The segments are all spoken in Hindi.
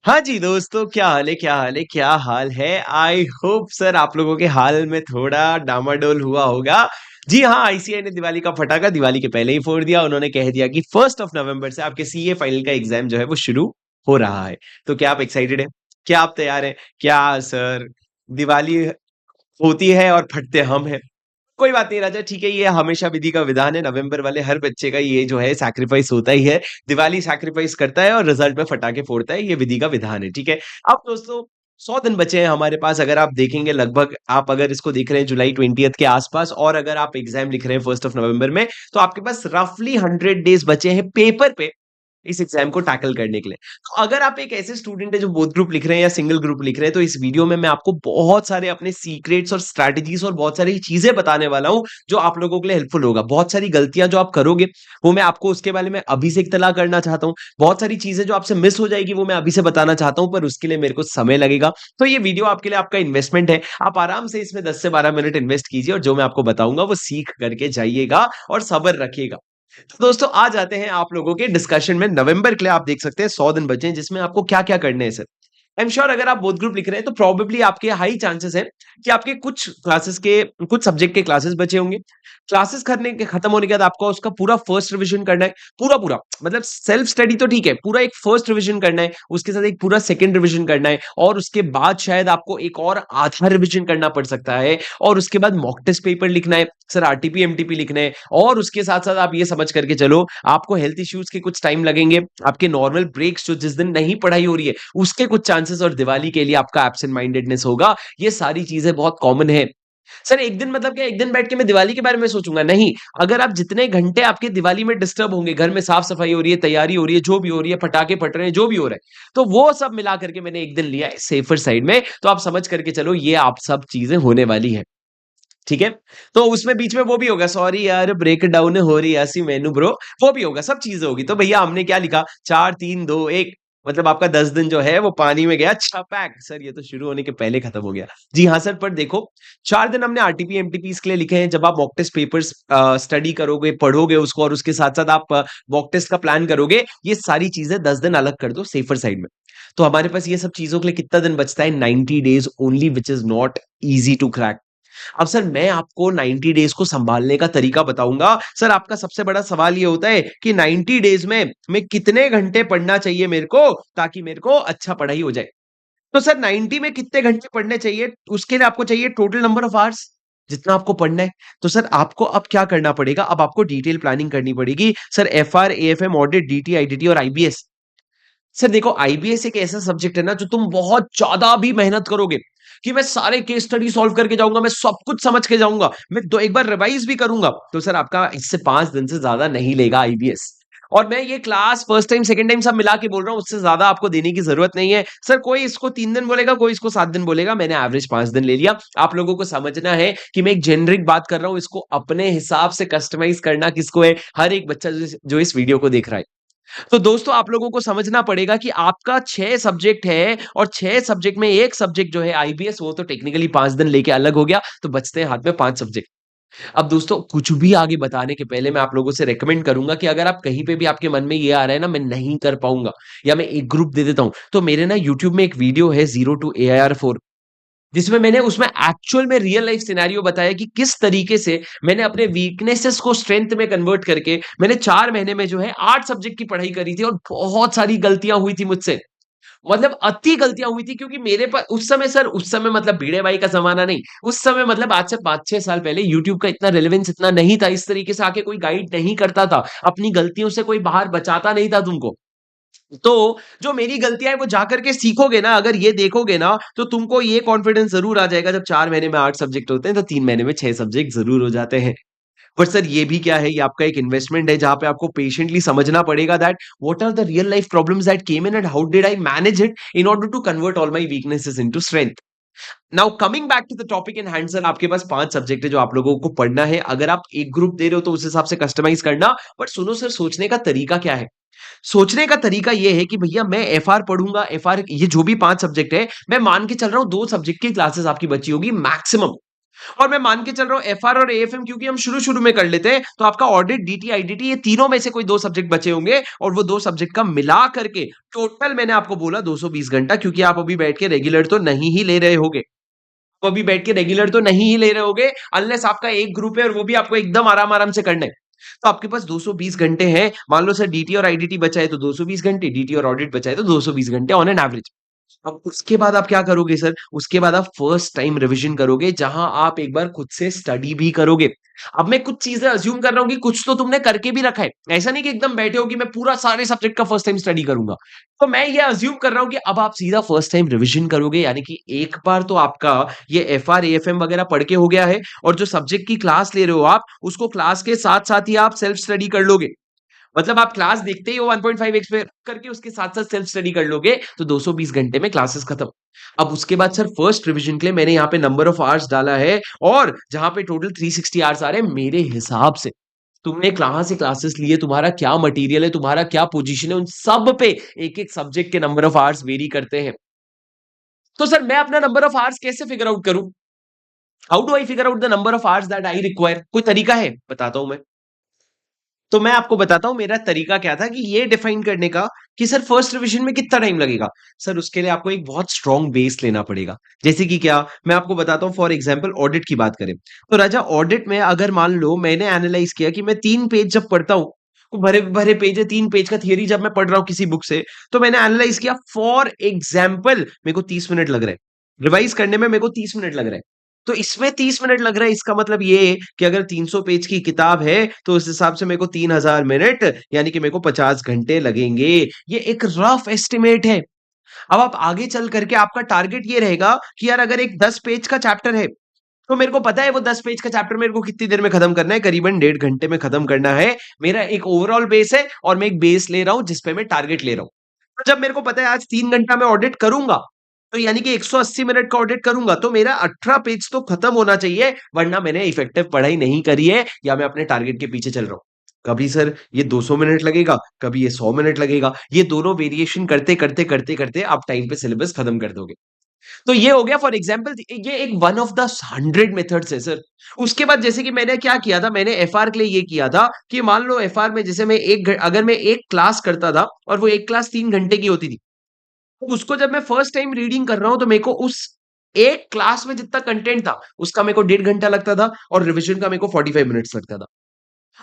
हाँ जी दोस्तों, क्या हाल है क्या हाल है क्या हाल है। आई होप सर आप लोगों के हाल में थोड़ा डामाडोल हुआ होगा। जी हाँ, आईसीआई ने दिवाली का फटाका दिवाली के पहले ही फोड़ दिया। उन्होंने कह दिया कि 1 नवंबर से आपके सीए फाइनल का एग्जाम जो है वो शुरू हो रहा है। तो क्या आप एक्साइटेड हैं? क्या आप तैयार हैं? क्या सर दिवाली होती है और फटते हम हैं। कोई बात नहीं राजा, ठीक है, ये हमेशा विधि का विधान है। नवंबर वाले हर बच्चे का ये जो है सैक्रिफाइस होता ही है। दिवाली सैक्रिफाइस करता है और रिजल्ट में फटाके फोड़ता है, ये विधि का विधान है, ठीक है। अब दोस्तों 100 दिन बचे हैं हमारे पास। अगर आप देखेंगे लगभग, आप अगर इसको देख रहे हैं जुलाई 20th के आसपास, और अगर आप एग्जाम लिख रहे हैं 1 नवंबर में, तो आपके पास रफली 100 डेज बचे हैं पेपर पे इस एग्जाम को टैकल करने के लिए। तो अगर आप एक ऐसे स्टूडेंट है जो बोथ ग्रुप लिख रहे हैं या सिंगल ग्रुप लिख रहे हैं, तो इस वीडियो में मैं आपको बहुत सारे अपने सीक्रेट्स और स्ट्रैटेजीज और बहुत सारी चीजें बताने वाला हूं जो आप लोगों के लिए हेल्पफुल होगा। बहुत सारी गलतियां जो आप करोगे वो मैं आपको उसके बारे में अभी से इत्तला करना चाहता हूं। बहुत सारी चीजें जो आपसे मिस हो जाएगी वो मैं अभी से बताना चाहता हूं, पर उसके लिए मेरे को समय लगेगा। तो ये वीडियो आपके लिए आपका इन्वेस्टमेंट है। आप आराम से इसमें 10 से 12 मिनट इन्वेस्ट कीजिए और जो मैं आपको बताऊंगा वो सीख करके जाइएगा और सब्र रखिएगा। तो दोस्तों आ जाते हैं आप लोगों के डिस्कशन में। नवंबर के लिए आप देख सकते हैं 100 दिन बचे हैं, जिसमें आपको क्या क्या करने हैं सर। आई एम श्योर अगर आप बोथ ग्रुप लिख रहे हैं तो प्रोबेबली आपके हाई चांसेस हैं कि आपके कुछ सब्जेक्ट के क्लासेस बचे होंगे। क्लासेस करने के खत्म होने के बाद आपको उसका पूरा फर्स्ट रिवीजन करना है। पूरा पूरा मतलब सेल्फ स्टडी तो ठीक है, पूरा एक फर्स्ट रिवीजन करना है, उसके साथ एक पूरा सेकंड रिवीजन करना है, और उसके बाद शायद आपको एक और आधा रिवीजन करना पड़ सकता है, और उसके बाद मॉक टेस्ट पेपर लिखना है सर, आरटीपी एमटीपी लिखना है। और उसके साथ साथ आप ये समझ करके चलो आपको हेल्थ इश्यूज के कुछ टाइम लगेंगे। आपके नॉर्मल ब्रेक्स जो जिस दिन नहीं पढ़ाई हो रही है उसके कुछ चांसेस, और दिवाली के लिए आपका एब्सेंट माइंडेडनेस होगा। ये सारी चीजें बहुत कॉमन है। सर एक दिन मतलब क्या, एक दिन बैठ के मैं दिवाली के बारे में सोचूंगा? नहीं। अगर आप जितने घंटे आपके दिवाली में डिस्टर्ब होंगे, घर में साफ सफाई हो रही है, तैयारी हो रही है, जो भी हो रही है, पटाखे फट रहे हैं, जो भी हो रहा है, तो वो सब मिला करके मैंने एक दिन लिया है सेफर साइड में। तो आप समझ करके चलो ये आप सब चीजें होने वाली है, ठीक है। तो उसमें बीच में वो भी होगा, सॉरी यार ब्रेक डाउन हो रही है ऐसी मेनू ब्रो, वो भी होगा, सब चीजें होगी। तो भैया हमने क्या लिखा, 4 3 2 1, मतलब आपका 10 दिन जो है वो पानी में गया छपैक। सर ये तो शुरू होने के पहले खत्म हो गया। जी हाँ सर, पर देखो 4 दिन हमने आरटीपी एमटीपी के लिए लिखे हैं। जब आप मॉक टेस्ट पेपर्स स्टडी करोगे, पढ़ोगे उसको, और उसके साथ साथ आप मॉक टेस्ट का प्लान करोगे, ये सारी चीजें 10 दिन अलग कर दो सेफर साइड में। तो हमारे पास ये सब चीजों के लिए कितना दिन बचता है? 90 days only, which is not easy to crack. अब सर मैं आपको 90 डेज को संभालने का तरीका बताऊंगा। सर आपका सबसे बड़ा सवाल ये होता है कि 90 डेज में मैं कितने घंटे पढ़ना चाहिए मेरे को, ताकि मेरे को अच्छा पढ़ाई हो जाए। तो सर 90 में कितने घंटे पढ़ने चाहिए, उसके लिए आपको चाहिए टोटल नंबर ऑफ आवर्स, जितना आपको पढ़ना है। तो सर आपको अब क्या करना पड़ेगा, अब आपको डिटेल प्लानिंग करनी पड़ेगी। Sir FR AFM audit DT IDT और आईबीएस। सर देखो आईबीएस एक ऐसा सब्जेक्ट है ना जो तुम बहुत ज्यादा भी मेहनत करोगे कि मैं सारे केस स्टडी सॉल्व करके जाऊंगा, मैं सब कुछ समझ के जाऊंगा, मैं दो एक बार रिवाइज भी करूंगा, तो सर आपका इससे 5 दिन से ज्यादा नहीं लेगा आईबीएस। और मैं ये class first time second time सब मिला के बोल रहा हूं, उससे ज्यादा आपको देने की जरूरत नहीं है। सर कोई इसको 3 दिन बोलेगा, कोई इसको 7 दिन बोलेगा, मैंने एवरेज 5 दिन ले लिया। आप लोगों को समझना है कि मैं एक जेनरिक बात कर रहा हूं, इसको अपने हिसाब से कस्टमाइज करना किसको है, हर एक बच्चा जो इस वीडियो को देख रहा है। तो दोस्तों आप लोगों को समझना पड़ेगा कि आपका 6 सब्जेक्ट है, और 6 सब्जेक्ट में एक सब्जेक्ट जो है आईबीएस, वो तो टेक्निकली 5 दिन लेके अलग हो गया, तो बचते हैं हाथ में 5 सब्जेक्ट। अब दोस्तों कुछ भी आगे बताने के पहले मैं आप लोगों से रेकमेंड करूंगा कि अगर आप कहीं पे भी आपके मन में ये आ रहा है ना मैं नहीं कर पाऊंगा, या मैं एक ग्रुप दे देता हूं, तो मेरे ना यूट्यूब में एक वीडियो है जीरो टू AIR 4, जिसमें मैंने उसमें एक्चुअल में रियल लाइफ सिनेरियो बताया कि किस तरीके से मैंने अपने वीकनेसेस को स्ट्रेंथ में कन्वर्ट करके मैंने 4 महीने में जो है 8 सब्जेक्ट की पढ़ाई करी थी, और बहुत सारी गलतियां हुई थी मुझसे। मतलब अति गलतियां हुई थी, क्योंकि मेरे पास उस समय, सर उस समय मतलब भिड़े भाई का जमाना नहीं, उस समय मतलब आज से 5 6 साल पहले यूट्यूब का इतना रेलेवेंस इतना नहीं था, इस तरीके से आके कोई गाइड नहीं करता था, अपनी गलतियों से कोई बाहर बचाता नहीं था तुमको। तो जो मेरी गलतियां है वो जाकर के सीखोगे ना, अगर ये देखोगे ना, तो तुमको ये कॉन्फिडेंस जरूर आ जाएगा। जब 4 महीने में 8 सब्जेक्ट होते हैं तो 3 महीने में 6 सब्जेक्ट जरूर हो जाते हैं। पर सर ये भी क्या है, ये आपका एक इन्वेस्टमेंट है, जहां पे आपको पेशेंटली समझना पड़ेगा that what are the real life problems that came in and how did I manage it in order to convert all my weaknesses into strength. Now coming back to the topic in hand, sir आपके पास 5 सब्जेक्ट है जो आप लोगों को पढ़ना है। अगर आप एक ग्रुप दे रहे हो तो उस हिसाब से कस्टमाइज करना। बट सुनो सर, सोचने का तरीका क्या है? सोचने का तरीका ये है कि भैया मैं एफआर पढ़ूंगा, एफआर ये जो भी 5 सब्जेक्ट है, मैं मान के चल रहा हूं 2 सब्जेक्ट की क्लासेस आपकी बची होगी मैक्सिमम। और मैं मान के चल रहा हूँ एफआर और एएफएम क्योंकि हम शुरू शुरू में कर लेते हैं, तो आपका ऑडिट, डीटी, आईडीटी, ये तीनों में से कोई दो सब्जेक्ट बचे होंगे और वो दो सब्जेक्ट का मिला करके टोटल मैंने आपको बोला 220 घंटा, क्योंकि आप अभी बैठ के रेगुलर तो नहीं ही ले रहे होगे, तो अभी बैठ के रेगुलर तो नहीं ही ले रहे होगे, अनलेस आपका एक ग्रुप है और वो भी आपको एकदम आराम आराम से करना है। तो आपके पास 220 घंटे हैं। मान लो सर डीटी और आईडीटी बचा है तो 220 घंटे, डीटी और ऑडिट बचा है तो 220 घंटे ऑन एन एवरेज। अब उसके बाद आप क्या करोगे सर? उसके बाद आप फर्स्ट टाइम रिवीजन करोगे, जहां आप एक बार खुद से स्टडी भी करोगे। अब मैं कुछ चीजें अज्यूम कर रहा हूँ कि कुछ तो तुमने करके भी रखा है, ऐसा नहीं कि एकदम बैठे हो कि मैं पूरा सारे सब्जेक्ट का फर्स्ट टाइम स्टडी करूंगा। तो मैं ये अज्यूम कर रहा हूँ कि अब आप सीधा फर्स्ट टाइम रिवीजन करोगे, यानी कि एक बार तो आपका ये एफआर एएफएम वगैरह पढ़ के हो गया है, और जो सब्जेक्ट की क्लास ले रहे हो आप, उसको क्लास के साथ साथ ही आप सेल्फ स्टडी कर लोगे। मतलब आप क्लास देखते ही हो 1.5x पे करके उसके साथ-साथ सेल्फ स्टडी कर लोगे, तो 220 घंटे में क्लासेस खत्म। अब उसके बाद सर फर्स्ट रिवीजन के लिए मैंने यहाँ पे नंबर ऑफ आवर्स डाला है, और जहाँ पे टोटल 360 आवर्स आ रहे हैं मेरे हिसाब से। तुमने कहाँ से क्लासेस लिए, तुम्हारा क्या मटेरियल है, तुम्हारा क्या पोजीशन है, उन सब पे एक-एक सब्जेक्ट के नंबर ऑफ आवर्स वेरी करते हैं। तो सर मैं अपना नंबर ऑफ आवर्स कैसे फिगर आउट करूँ? How do I figure out the number of hours that I require? कोई तरीका है? बताता हूँ मैं। तो मैं आपको बताता हूँ मेरा तरीका क्या था कि ये डिफाइन करने का कि सर फर्स्ट रिवीजन में कितना टाइम लगेगा। सर उसके लिए आपको एक बहुत स्ट्रॉन्ग बेस लेना पड़ेगा। जैसे कि क्या, मैं आपको बताता हूँ, फॉर एग्जांपल ऑडिट की बात करें, तो राजा ऑडिट में अगर मान लो मैंने एनालाइज किया कि मैं 3 पेज जब पढ़ता हूँ, तो भरे-भरे पेज है, 3 पेज का थियरी जब मैं पढ़ रहा हूँ किसी बुक से, तो मैंने एनालाइज किया फॉर एग्जांपल मेरे को 30 मिनट लग रहे हैं। रिवाइज करने में मेरे को 30 मिनट लग रहे हैं। तो इसमें 30 मिनट लग रहा है, इसका मतलब ये है कि अगर 300 पेज की किताब है, तो उस हिसाब से मेरे को 3000 मिनट, यानी कि मेरे को 50 घंटे लगेंगे। ये एक रफ एस्टिमेट है। अब आप आगे चल करके आपका टारगेट ये रहेगा कि यार अगर एक 10 पेज का चैप्टर है, तो मेरे को पता है वो 10 पेज का चैप्टर मेरे को कितनी देर में खत्म करना है, करीबन 1.5 घंटे में खत्म करना है। मेरा एक ओवरऑल बेस है और मैं एक बेस ले रहा हूँ जिस पे मैं टारगेट ले रहा हूँ। तो जब मेरे को पता है आज 3 घंटा मैं ऑडिट करूँगा, तो यानी कि 180 मिनट का ऑडिट करूँगा, तो मेरा 18 पेज तो खत्म होना चाहिए, वरना मैंने इफेक्टिव पढ़ाई नहीं करी है या मैं अपने टारगेट के पीछे चल रहा हूँ। कभी सर ये 200 मिनट लगेगा, कभी ये 100 मिनट लगेगा। ये दोनों वेरिएशन करते-करते आप टाइम पे सिलेबस खत्म कर दोगे। तो ये हो गया फॉर एग्जांपल, ये एक वन ऑफ द 100 मेथड्स है सर। उसके बाद जैसे कि मैंने क्या किया था, मैंने एफआर के लिए ये किया था कि मान लो एफआर में जैसे अगर मैं एक क्लास करता था और वो एक क्लास 3 घंटे की होती थी, तो उसको जब मैं फर्स्ट टाइम रीडिंग कर रहा हूँ तो मेरे को उस एक क्लास में जितना कंटेंट था उसका मेरे को 1.5 घंटा लगता था, और रिवीजन का मेरे को 45 मिनट्स लगता था।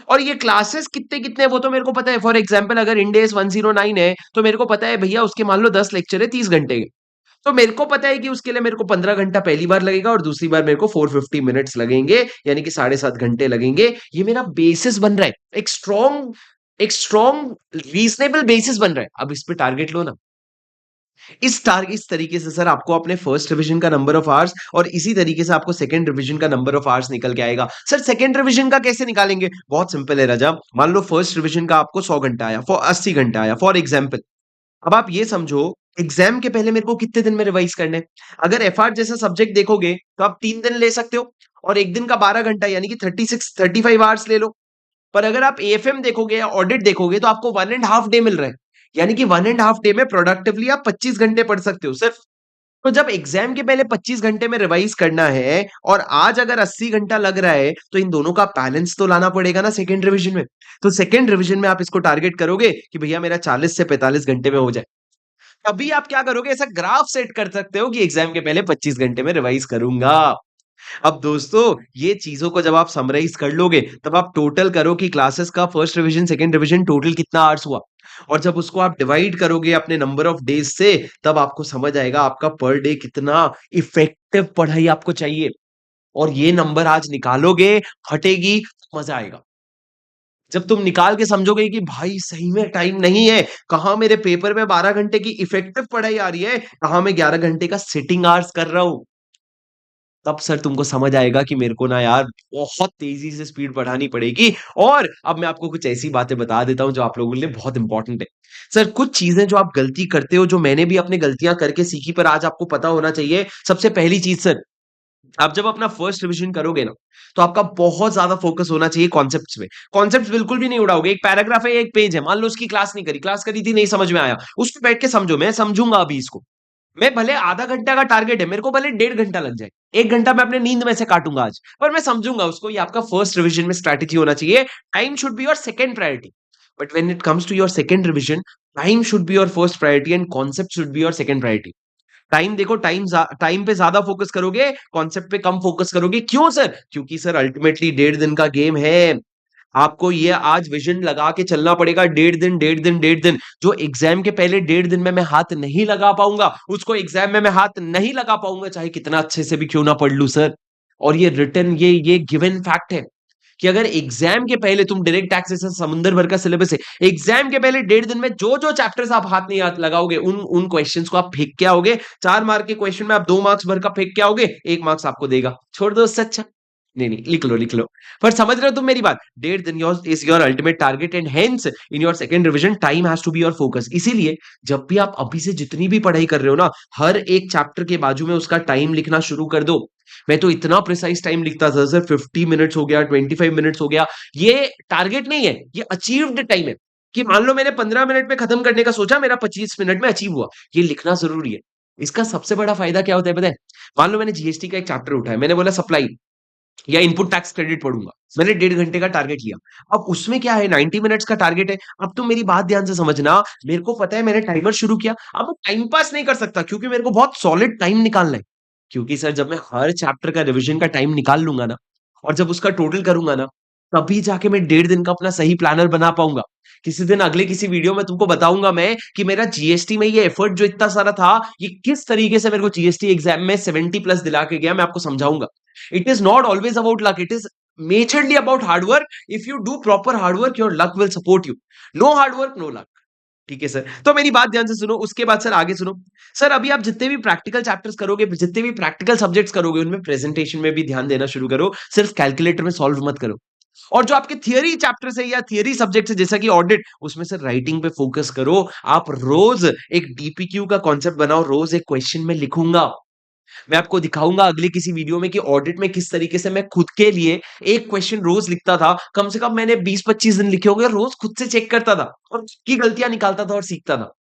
और ये क्लासेस कितने कितने वो तो मेरे को पता है। फॉर एग्जांपल अगर इंडेस 109 है तो मेरे को पता है भैया उसके मान लो 10 लेक्चर है 30 घंटे के। तो मेरे को पता है कि उसके लिए मेरे को 15 घंटा पहली बार लगेगा और दूसरी बार मेरे को 450 मिनट्स लगेंगे, यानी कि 7.5 घंटे लगेंगे। ये मेरा बेसिस बन रहा है, एक स्ट्रॉन्ग रीजनेबल बेसिस बन रहा है। अब इस पे टारगेट लो ना। इस तरीके से सर आपको अपने फर्स्ट रिवीजन का नंबर ऑफ आवर्स, और इसी तरीके से आपको सेकंड रिवीजन का नंबर ऑफ आवर्स निकल के आएगा। सर सेकंड रिवीजन का कैसे निकालेंगे? बहुत सिंपल है राजा। मान लो फर्स्ट रिवीजन का आपको 100 घंटा आया, फॉर 80 घंटा आया फॉर एग्जाम्पल। अब आप ये समझो एग्जाम के पहले मेरे को कितने दिन में रिवाइज करने हैं? अगर एफआर जैसा सब्जेक्ट देखोगे तो आप 3 दिन ले सकते हो, और एक दिन का 12 घंटा यानी कि 35 आवर्स ले लो। पर अगर आप एएफएम देखोगे या ऑडिट देखोगे तो आपको 1.5 डे मिल रहा है, यानी कि 1.5 डे में प्रोडक्टिवली आप 25 घंटे पढ़ सकते हो सिर्फ। तो जब एग्जाम के पहले 25 घंटे में रिवाइज करना है और आज अगर 80 घंटा लग रहा है, तो इन दोनों का बैलेंस तो लाना पड़ेगा ना सेकंड रिवीजन में। तो सेकंड रिवीजन में आप इसको टारगेट करोगे कि भैया मेरा 40 से 45 घंटे में हो जाए। तभी आप क्या करोगे, ऐसा ग्राफ सेट कर सकते हो कि एग्जाम के पहले 25 घंटे में रिवाइज करूंगा। अब दोस्तों ये चीजों को जब आप समराइज कर लोगे, तब आप टोटल करो कि क्लासेस का first revision second revision total कितना आवर्स हुआ, और जब उसको आप डिवाइड करोगे अपने नंबर ऑफ डेज से, तब आपको समझ आएगा आपका पर डे कितना इफेक्टिव पढ़ाई आपको चाहिए। और ये नंबर आज निकालोगे, फटेगी, तो मजा आएगा। जब तुम निकाल के समझोगे कि भाई सही में टाइम नहीं है, कहाँ मेरे पेपर में 12 घंटे की इफेक्टिव पढ़ाई आ रही है, कहाँ मैं 11 घंटे का सिटिंग आवर्स कर रहा हूँ। तब सर तुमको समझ आएगा कि मेरे को ना यार बहुत तेजी से स्पीड बढ़ानी पड़ेगी। और अब मैं आपको कुछ ऐसी बातें बता देता हूं जो आप लोगों के लिए बहुत इंपॉर्टेंट है। सर कुछ चीजें जो आप गलती करते हो, जो मैंने भी अपनी गलतियां करके सीखी, पर आज आपको पता होना चाहिए। सबसे पहली चीज सर, आप जब अपना फर्स्ट रिवीजन करोगे ना, तो आपका बहुत ज्यादा फोकस होना चाहिए कॉन्सेप्ट्स पे। कॉन्सेप्ट्स बिल्कुल भी नहीं उड़ाओगे। एक पैराग्राफ है, एक पेज है, मान लो उसकी क्लास नहीं करी, क्लास करी थी नहीं समझ में आया, उस पे बैठ के समझो, मैं समझूंगा अभी इसको। मैं भले आधा घंटा का टारगेट है, मेरे को भले 1.5 घंटा लग जाए, 1 घंटा मैं अपने नींद में से काटूंगा आज, पर मैं समझूंगा उसको, ये आपका फर्स्ट रिविजन में स्ट्रैटेजी होना चाहिए। Time should be your second priority, but when it comes to your second revision, time should be your first priority and concept should be your second priority. Time देखो, टाइम पे ज्यादा फोकस करोगे, कॉन्सेप्ट पे कम फोकस करोगे। क्यों सर? क्योंकि सर अल्टीमेटली 1.5 दिन का गेम है। आपको ये आज विजन लगा के चलना पड़ेगा, 1.5 दिन, 1.5 दिन, 1.5 दिन। जो एग्जाम के पहले 1.5 दिन में मैं हाथ नहीं लगा पाऊंगा, उसको एग्जाम में मैं हाथ नहीं लगा पाऊंगा, चाहे कितना अच्छे से भी क्यों ना पढ़ लू सर। और ये रिटर्न, ये गिवन फैक्ट है कि अगर एग्जाम के पहले तुम डायरेक्ट टैक्सेशन समुंदर भर का सिलेबस है, एग्जाम के पहले 1.5 दिन में जो जो चैप्टर्स आप हाथ नहीं हाथ लगाओगे, उन उन क्वेश्चंस को आप फेंक के आओगे। 4 मार्क के क्वेश्चन में आप 2 मार्क्स भर का फेंक के आओगे, 1 मार्क्स आपको देगा। छोड़ दो उससे अच्छा। नहीं नहीं, लिख लो लिख लो। पर समझ रहे हो तुम मेरी बात? 1.5 दिन your is your ultimate target and hence in your second revision time has to be your focus. इसीलिए जब भी आप अभी से जितनी भी पढ़ाई कर रहे हो ना, हर एक चैप्टर के बाजू में उसका टाइम लिखना शुरू कर दो। मैं तो इतना प्रिसाइज टाइम लिखता था सर, 50 मिनट्स हो गया, 25 मिनट्स हो गया। ये टारगेट नहीं है, ये अचीव्ड टाइम है। कि मान लो मैंने 15 मिनट में खत्म करने का सोचा, मेरा 25 मिनट में अचीव हुआ। ये लिखना जरूरी है। इसका सबसे बड़ा फायदा क्या होता है पता है? मान लो मैंने जीएसटी का एक चैप्टर उठाया, मैंने बोला सप्लाई या इनपुट टैक्स क्रेडिट पढ़ूंगा, मैंने 1.5 घंटे का टारगेट लिया। अब उसमें क्या है, 90 मिनट्स का टारगेट है। अब तुम मेरी बात ध्यान से समझना, मेरे को पता है, मैंने टाइमर शुरू किया। अब मैं टाइम पास नहीं कर सकता, क्योंकि मेरे को बहुत सॉलिड टाइम निकालना है। क्योंकि सर जब मैं हर चैप्टर का रिवीजन का टाइम निकाल लूंगा ना, और जब उसका टोटल करूंगा ना, तभी जाके मैं 1.5 दिन का अपना सही प्लानर बना पाऊंगा। किसी दिन अगले किसी वीडियो में तुमको बताऊंगा मैं कि मेरा जीएसटी में ये एफर्ट जो इतना सारा था, ये किस तरीके से मेरे को जीएसटी एग्जाम में 70+ दिला के गया, मैं आपको समझाऊंगा। It is not always about luck. It is majorly about hard work. If you do proper hard work, your luck will support you. No hard work, no luck. ठीक है सर, तो मेरी बात ध्यान से सुनो, उसके बाद सर आगे सुनो। सर अभी आप जितने भी प्रैक्टिकल चैप्टर्स करोगे, जितने भी प्रैक्टिकल सब्जेक्ट्स करोगे, उनमें प्रेजेंटेशन में भी ध्यान देना शुरू करो। सिर्फ कैलकुलेटर में सॉल्व मत करो। और जो आपके थियरी चैप्टर्स है या थियरी सब्जेक्ट है, जैसा कि ऑडिट, उसमें सर राइटिंग पे फोकस करो। आप रोज एक डीपीक्यू का कॉन्सेप्ट बनाओ, रोज एक क्वेश्चन में लिखूंगा। मैं आपको दिखाऊंगा अगले किसी वीडियो में कि ऑडिट में किस तरीके से मैं खुद के लिए एक क्वेश्चन रोज लिखता था। कम से कम मैंने 20-25 दिन लिखे होंगे, रोज खुद से चेक करता था और की गलतियां निकालता था और सीखता था।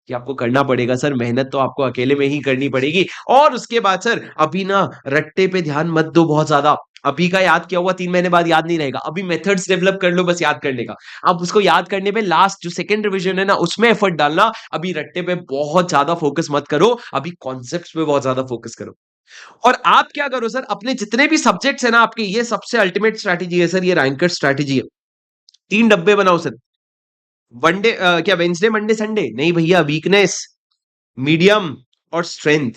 कि आपको करना पड़ेगा सर, मेहनत तो आपको अकेले में ही करनी पड़ेगी। और उसके बाद सर अभी ना रट्टे पे ध्यान मत दो बहुत ज्यादा। अभी का याद किया हुआ 3 महीने बाद याद नहीं रहेगा। अभी मेथड्स डेवलप कर लो बस याद करने का। अब उसको याद करने पे लास्ट जो सेकंड रिवीजन है ना, उसमें एफर्ट डालना। अभी रट्टे पे बहुत ज्यादा फोकस मत करो, अभी कॉन्सेप्ट्स पे बहुत ज्यादा फोकस करो। और आप क्या करो सर, अपने जितने भी सब्जेक्ट्स है ना आपके, ये सबसे अल्टीमेट स्ट्रैटेजी है सर, ये रैंकर स्ट्रैटेजी है। 3 डब्बे बनाओ सर। वनडे क्या वेंसडे मंडे संडे नहीं भैया, वीकनेस, मीडियम और स्ट्रेंथ।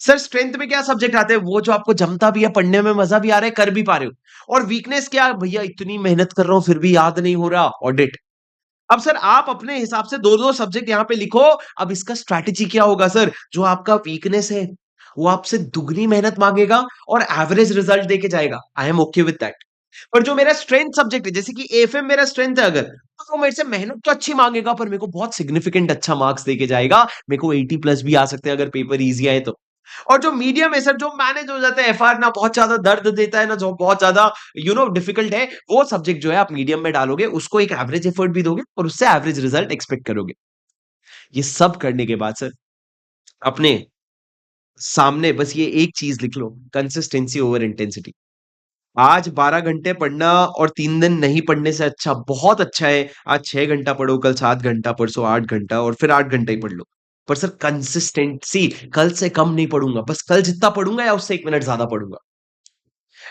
सर स्ट्रेंथ में क्या सब्जेक्ट आते हैं? वो जो आपको जमता भी है, पढ़ने में मजा भी आ रहा है, कर भी पा रहे हो। और वीकनेस क्या है? भैया इतनी मेहनत कर रहा हूं फिर भी याद नहीं हो रहा, ऑडिट। अब सर आप अपने हिसाब से दो दो सब्जेक्ट यहां पे लिखो। अब इसका स्ट्रैटेजी क्या होगा सर? जो आपका वीकनेस है, वो आपसे दुगनी मेहनत मांगेगा और एवरेज रिजल्ट देके जाएगा। I am okay with that. पर जो मेरा स्ट्रेंथ सब्जेक्ट है, जैसे कि एफएम मेरा स्ट्रेंथ है, अगर तो वो मेरे से मेहनत तो अच्छी मांगेगा, पर मेरे को बहुत सिग्निफिकेंट अच्छा मार्क्स देके जाएगा। मेरे को 80+ भी आ सकते हैं अगर पेपर इजी आए तो। और जो मीडियम है सर, जो मैनेज हो जाता है, एफआर ना बहुत ज्यादा दर्द देता है ना, जो बहुत ज्यादा डिफिकल्ट है, वो सब्जेक्ट जो है आप मीडियम में डालोगे, उसको एक एवरेज एफर्ट भी दोगे और उससे एवरेज रिजल्ट एक्सपेक्ट करोगे। ये सब करने के बाद सर अपने सामने बस ये एक चीज लिख लो, कंसिस्टेंसी ओवर इंटेंसिटी। आज 12 घंटे पढ़ना और 3 दिन नहीं पढ़ने से अच्छा, बहुत अच्छा है, आज 6 घंटा पढ़ो, कल 7 घंटा, परसों 8 घंटा और फिर 8 घंटा ही पढ़ लो। पर सर कंसिस्टेंसी, कल से कम नहीं पढ़ूंगा, बस कल जितना पढ़ूंगा या उससे 1 मिनट ज्यादा पढ़ूंगा।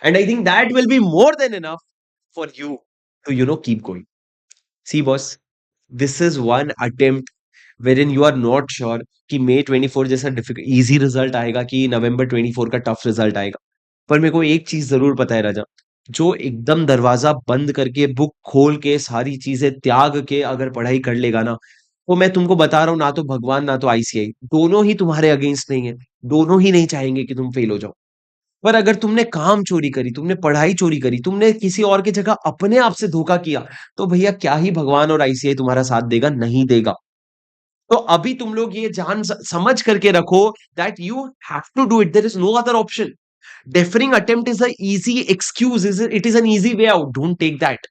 And I think that will be more than enough for you to keep going. See boss, this is one attempt wherein you are not sure कि मई 24 जैसा डिफिकल्ट इजी रिजल्ट आएगा कि नवंबर 24 का टफ रिजल्ट आएगा। पर मेरे को एक चीज जरूर पता है राजा, जो एकदम दरवाजा बंद करके बुक खोल के सारी चीजें त्याग के अगर पढ़ाई कर लेगा ना, तो मैं तुमको बता रहा हूँ, ना तो भगवान ना तो आईसीआई दोनों ही तुम्हारे अगेंस्ट नहीं है। दोनों ही नहीं चाहेंगे कि तुम फेल हो जाओ। पर अगर तुमने काम चोरी करी, तुमने पढ़ाई चोरी करी, तुमने किसी और की जगह अपने आप से धोखा किया, तो भैया क्या ही भगवान और आईसीआई तुम्हारा साथ देगा? नहीं देगा। तो अभी तुम लोग ये समझ करके रखो that you have to do it, there is no other option. Deferring attempt is a easy excuse, it is an easy way out, don't take that.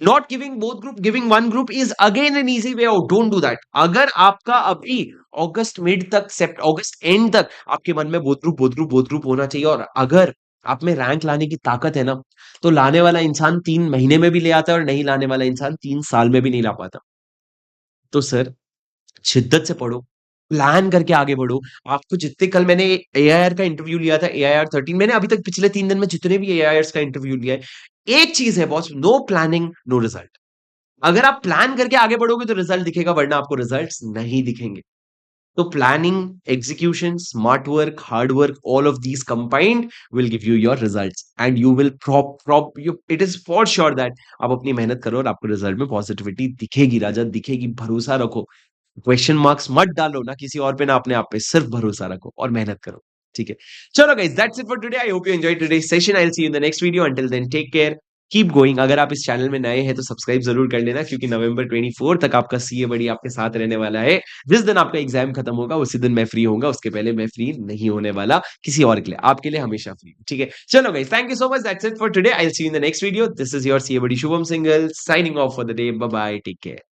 Not giving both group, giving one group is again an easy way out, don't do that. अगर आपका अभी अगस्त मिड तक, सेप्ट अगस्त एंड तक आपके मन में both group both group both group होना चाहिए, और अगर आप में रैंक लाने की ताकत है ना, तो लाने वाला इंसान 3 महीने में भी ले आता है, और नहीं लाने वाला इंसान 3 साल में भी नहीं ला पाता। तो सर, शिद्दत से पढ़ो, प्लान करके आगे बढ़ो। आपको जितने, कल मैंने एआईआर का इंटरव्यू लिया था, एआईआर 13, मैंने अभी तक पिछले 3 दिन में जितने भी एआईआर का इंटरव्यू लिया है, एक चीज है boss, no planning no result. अगर आप प्लान करके आगे बढ़ोगे तो रिजल्ट दिखेगा, वरना आपको रिजल्ट्स नहीं दिखेंगे। तो planning, execution, smart work, hard work, all of these combined will give you your results, and you will it is for sure that आप अपनी मेहनत करो और आपको रिजल्ट में पॉजिटिविटी दिखेगी, राजा दिखेगी। भरोसा रखो, क्वेश्चन मार्क्स मत डालो ना किसी और पे ना अपने आप पे, सिर्फ भरोसा रखो और मेहनत करो। ठीक है, चलो guys, that's it for today. I hope you enjoyed today's session. I will see you in the next video. Until then, take care, keep going. अगर आप इस चैनल में नए हैं तो सब्सक्राइब जरूर कर लेना, क्योंकि नवंबर 24 तक आपका सीए बड़ी आपके साथ रहने वाला है। जिस दिन आपका एग्जाम खत्म होगा उसी दिन मैं फ्री होऊंगा, उसके पहले मैं फ्री नहीं होने वाला किसी और के लिए, आपके लिए हमेशा फ्री। ठीक है, चलो guys, thank you so much, that's it for today. I will see you in the next video. This is your CA buddy Shubham Singhal signing off for the day. Bye bye, take care.